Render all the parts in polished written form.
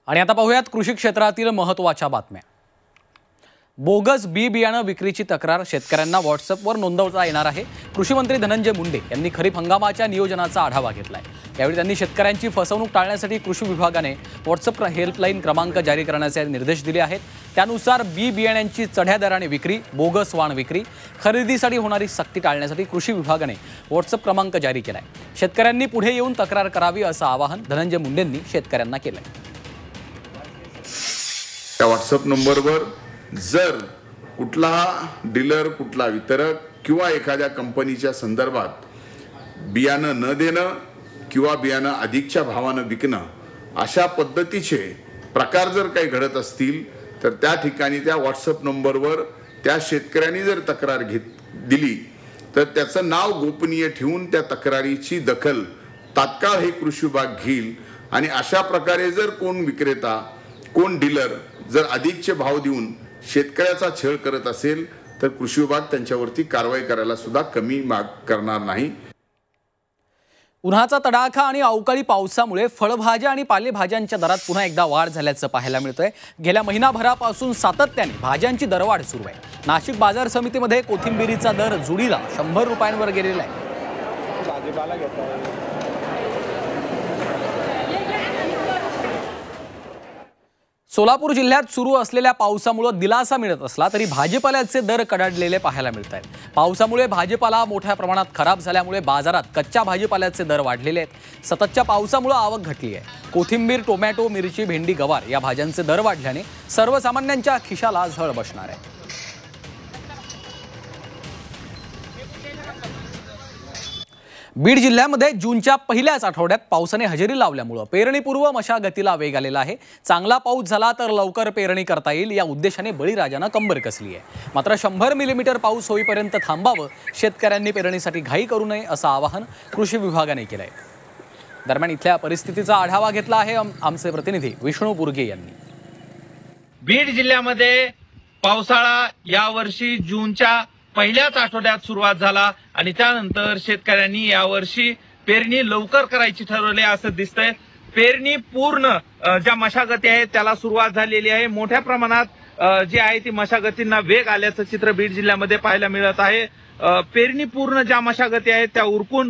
आणि आता पाहूयात कृषी क्षेत्रातील महत्त्वाच्या बातम्या। बोगस बी बियाणं विक्रीची तक्रार शेतकऱ्यांना व्हॉट्सअपवर नोंदवता येणार आहे। कृषी मंत्री धनंजय मुंडे यांनी खरीप हंगामाच्या नियोजनाचा आढावा घेतलाय। यावेळी त्यांनी शेतकऱ्यांची फसवणूक टाळण्यासाठी कृषी विभागाने व्हॉट्सअप हेल्पलाईन क्रमांक जारी करण्याचे निर्देश दिले आहेत। त्यानुसार बी बियाण्यांची चढ्या दराने विक्री, बोगस वाण विक्री, खरेदीसाठी होणारी सक्ती टाळण्यासाठी कृषी विभागाने व्हॉट्सअप क्रमांक जारी केलाय। शेतकऱ्यांनी पुढे येऊन तक्रार करावी असं आवाहन धनंजय मुंडेंनी शेतकऱ्यांना केलंय। त्या व्हॉट्सअप नंबरवर जर कुठला डीलर, कुठला वितरक किंवा एखाद्या कंपनीच्या संदर्भात बियाणं न देणं किंवा बियाणं अधिकच्या भावानं विकणं अशा पद्धतीचे प्रकार जर काही घडत असतील तर त्या ठिकाणी त्या व्हॉट्सअप नंबरवर त्या शेतकऱ्यांनी जर तक्रार दिली तर त्याचं नाव गोपनीय ठेवून त्या तक्रारीची दखल तात्काळ हे कृषी विभाग घेईल। आणि अशा प्रकारे जर कोण विक्रेता, कोण डीलर जर अधिकचे भाव देऊन शेतकऱ्याचा छळ करत असेल तर कृषी विभाग त्यांच्यावरती कारवाई करायला सुद्धा कमी माग करणार नाही। उन्हाचा तडाखा आणि अवकाळी पावसामुळे फळभाज्या आणि पालेभाज्यांच्या दरात पुन्हा एकदा वाढ झाल्याचं पाहायला मिळतंय। गेल्या महिनाभरापासून सातत्याने भाज्यांची दरवाढ सुरू आहे। नाशिक बाजार समितीमध्ये कोथिंबिरीचा दर जुडीला 100 रुपयांवर गेलेला आहे। सोलापूर जिल्ह्यात सुरू असलेल्या पावसामुळे दिलासा मिळत असला तरी भाजीपाल्याचे दर कडाडलेले पाहायला मिळत आहेत। पावसामुळे भाजीपाला मोठ्या प्रमाणात खराब झाल्यामुळे बाजारात कच्च्या भाजीपाल्याचे दर वाढलेले आहेत। सततच्या पावसामुळे आवक घटली आहे। कोथिंबीर, टोमॅटो, मिरची, भेंडी, गवार या भाज्यांचे दर वाढल्याने सर्वसामान्यांच्या खिशाला झळ बसणार आहे। बीड जिल्ह्यामध्ये जूनच्या पहिल्याच आठवड्यात पावसाने हजेरी लावल्यामुळे पेरणीपूर्व मशागतीला वेग आलेला आहे। चांगला पाऊस झाला तर लवकर पेरणी करता येईल या उद्देशाने बळीराजानं कंबर कसली आहे। मात्र 100 मिलीमीटर पाऊस होईपर्यंत थांबावं, शेतकऱ्यांनी पेरणीसाठी घाई करू नये असं आवाहन कृषी विभागाने केलंय। दरम्यान इथल्या परिस्थितीचा आढावा घेतला आहे आमचे प्रतिनिधी विष्णू बुर्गे यांनी। बीड जिल्ह्यामध्ये पावसाळा यावर्षी जूनच्या पहिल्याच आठवड्यात सुरुवात झाला आणि त्यानंतर शेतकऱ्यांनी यावर्षी पेरणी लवकर करायची ठरवली असं दिसतंय। पेरणी पूर्ण ज्या मशागती आहेत त्याला सुरुवात झालेली आहे। मोठ्या प्रमाणात जे आहे ती मशागतींना वेग आल्याचं चित्र बीड जिल्ह्यामध्ये पाहायला मिळत आहे। पेरणी पूर्ण ज्या मशागती आहेत त्या उरकून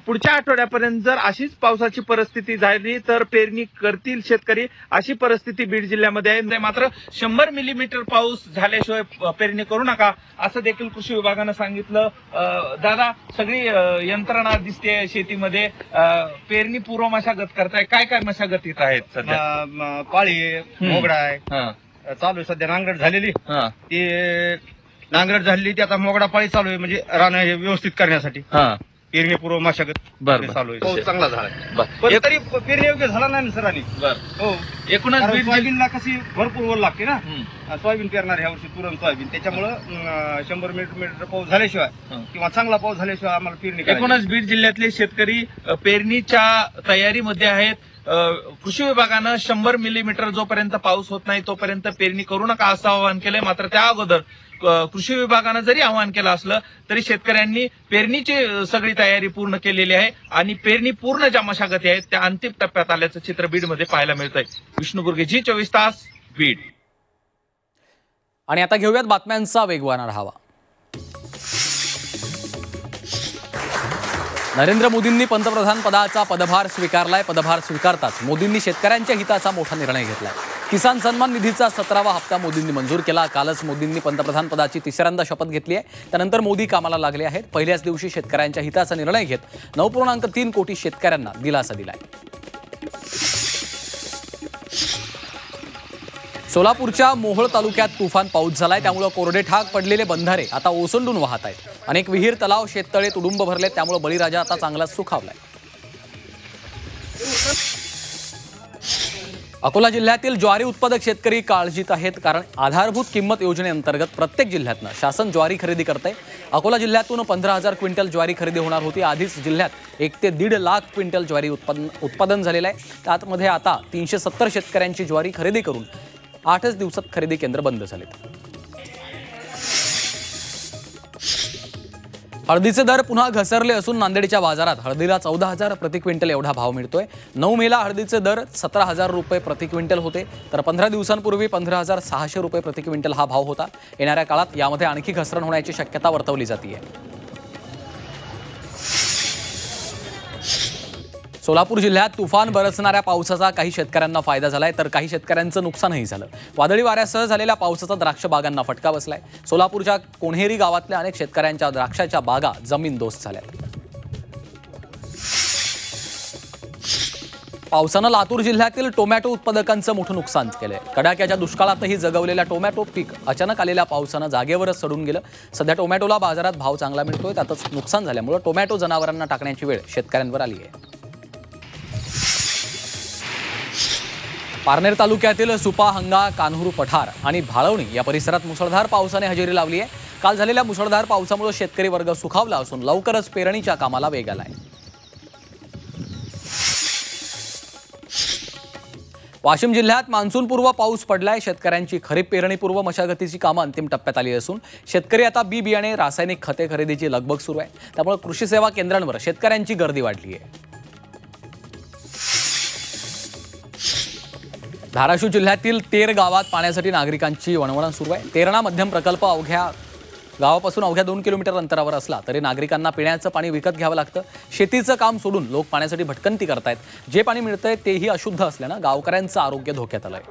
पुढच्या आठवड्यापर्यंत जर अशीच पावसाची परिस्थिती झाली तर पेरणी करतील शेतकरी, अशी परिस्थिती बीड जिल्ह्यामध्ये आहे। मात्र 100 मिलीमीटर पाऊस झाल्याशिवाय पेरणी करू नका असं देखील कृषी विभागानं सांगितलं। दादा, सगळी यंत्रणा दिसते शेतीमध्ये, पेरणी पूर्व मशागत करताय, काय काय मशागत येत आहेत सध्या? पाळी, मोगडा आहे चालू आहे सध्या, नांगरट झालेली ती नांगरट झालेली ती आता मोगडा पाळी चालू आहे, म्हणजे रान हे व्यवस्थित करण्यासाठी पेरणी पूर्व मशागत चालू आहे। पाऊस चांगला झाला पण तरी पेरणी योग्य झाला नाही सरांनी। हो, एकूणच सोयाबीनला कशी भरपूर ओल लागते ना, सोयाबीन पेरणार ह्या वर्षी तुरंत सोयाबीन, त्याच्यामुळं 100 मिलीमीटर पाऊस झाल्याशिवाय किंवा चांगला पाऊस झाल्याशिवाय आम्हाला पेरणी। एकूणच बीड जिल्ह्यातले शेतकरी पेरणीच्या तयारीमध्ये आहेत। कृषी विभागानं 100 मिलीमीटर जोपर्यंत पाऊस होत नाही तोपर्यंत पेरणी करू नका असं आवाहन केलंय। मात्र त्या अगोदर कृषी विभागानं जरी आवाहन केलं असलं तरी शेतकऱ्यांनी पेरणीची सगळी तयारी पूर्ण केलेली आहे आणि पेरणी पूर्ण ज्या मशागती आहेत त्या अंतिम टप्प्यात आल्याचं चित्र बीडमध्ये पाहायला मिळतंय। विष्णू बुर्गे, G24 तास, बीड। आणि आता घेऊयात बातम्यांचा वेगवान आढावा। नरेंद्र मोदींनी पंतप्रधान पदाचा पदभार स्वीकारलाय। पदभार स्वीकारताच मोदींनी शेतकऱ्यांच्या हिताचा मोठा निर्णय घेतलाय। किसान सन्मान निधीचा 17वा हप्ता मोदींनी मंजूर केला। कालच मोदींनी पंतप्रधान पदाची तिसऱ्यांदा शपथ घेतली आहे। त्यानंतर मोदी कामाला लागले आहेत। पहिल्याच दिवशी शेतकऱ्यांच्या हिताचा निर्णय घेत 9.3 कोटी शेतकऱ्यांना दिलासा दिलाय। सोलापूरच्या मोहोळ तालुक्यात तुफान पाऊस झालाय, त्यामुळे कोरडे ठाक पडलेले बंधारे आता ओसंडून वाहत आहेत। अनेक विहीर, तलाव, शेततळे तुडुंब भरले, त्यामुळे बळीराजा आता चांगलाच सुखावलाय। अकोला जिल्ह्यातील ज्वारी उत्पादक शेतकरी काळजीत आहेत, कारण आधारभूत किंमत योजनेअंतर्गत प्रत्येक जिल्ह्यातनं शासन ज्वारी खरेदी करतंय। अकोला जिल्ह्यातून 15,000 क्विंटल ज्वारी खरेदी होणार होती। आधीच जिल्ह्यात 1 ते 1.5 लाख क्विंटल ज्वारी उत्पादन झालेलं आहे। त्यामध्ये आता 370 शेतकऱ्यांची ज्वारी खरेदी करून 8च दिवसात खरेदी केंद्र बंद झालेत। हळदीचे दर पुन्हा घसरले असून नांदेडच्या बाजारात हळदीला 14,000 प्रति क्विंटल एवढा भाव मिळतोय। 9 मेला हळदीचे दर 17,000 रुपये प्रति क्विंटल होते, तर 15 दिवसांपूर्वी 15,600 रुपये प्रति क्विंटल हा भाव होता। येणाऱ्या काळात यामध्ये आणखी घसरण होण्याची शक्यता वर्तवली जाते। सोलापूर जिल्ह्यात तुफान बरसणाऱ्या पावसाचा काही शेतकऱ्यांना फायदा झालाय, तर काही शेतकऱ्यांचं नुकसानही झालं। वादळी वाऱ्यासह झालेल्या पावसाचा द्राक्ष बागांना फटका बसलाय। सोलापूरच्या कोण्हेरी गावातल्या अनेक शेतकऱ्यांच्या द्राक्षाच्या बागा जमीनदोस्त झाल्यात। पावसानं लातूर जिल्ह्यातील टोमॅटो उत्पादकांचं मोठं नुकसान केलंय। कडाक्याच्या दुष्काळातही जगवलेल्या टोमॅटो पीक अचानक आलेल्या पावसानं जागेवरच सडून गेलं। सध्या टोमॅटोला बाजारात भाव चांगला मिळतोय, त्यातच नुकसान झाल्यामुळे टोमॅटो जनावरांना टाकण्याची वेळ शेतकऱ्यांवर आली आहे। पारनेर तालुक्यातील सुपा, हंगा, कान्हुर पठार आणि भाळवणी या परिसरात मुसळधार पावसाने हजेरी लावली आहे। काल झालेल्या मुसळधार पावसामुळे शेतकरी वर्ग सुखावला असून लवकरच पेरणीच्या कामाला वेग आलाय। वाशिम जिल्ह्यात मान्सूनपूर्व पाऊस पडलाय। शेतकऱ्यांची खरीप पेरणीपूर्व मशागतीची कामं अंतिम टप्प्यात आली असून शेतकरी आता बी बियाणे, रासायनिक खते खरेदीची लगबग सुरू आहे। त्यामुळे कृषी सेवा केंद्रांवर शेतकऱ्यांची गर्दी वाढली आहे। धाराशिव जिल्ह्यातील तेर गावात पाण्यासाठी नागरिकांची वणवण सुरू आहे। तेरणा मध्यम प्रकल्प गावापासून अवघ्या 2 किलोमीटर अंतरावर असला तरी नागरिकांना पिण्याचं पाणी विकत घ्यावं लागतं। शेतीचं काम सोडून लोक पाण्यासाठी भटकंती करतायत। जे पाणी मिळतंय तेही अशुद्ध असल्यानं गावकऱ्यांचं आरोग्य धोक्यात आलंय।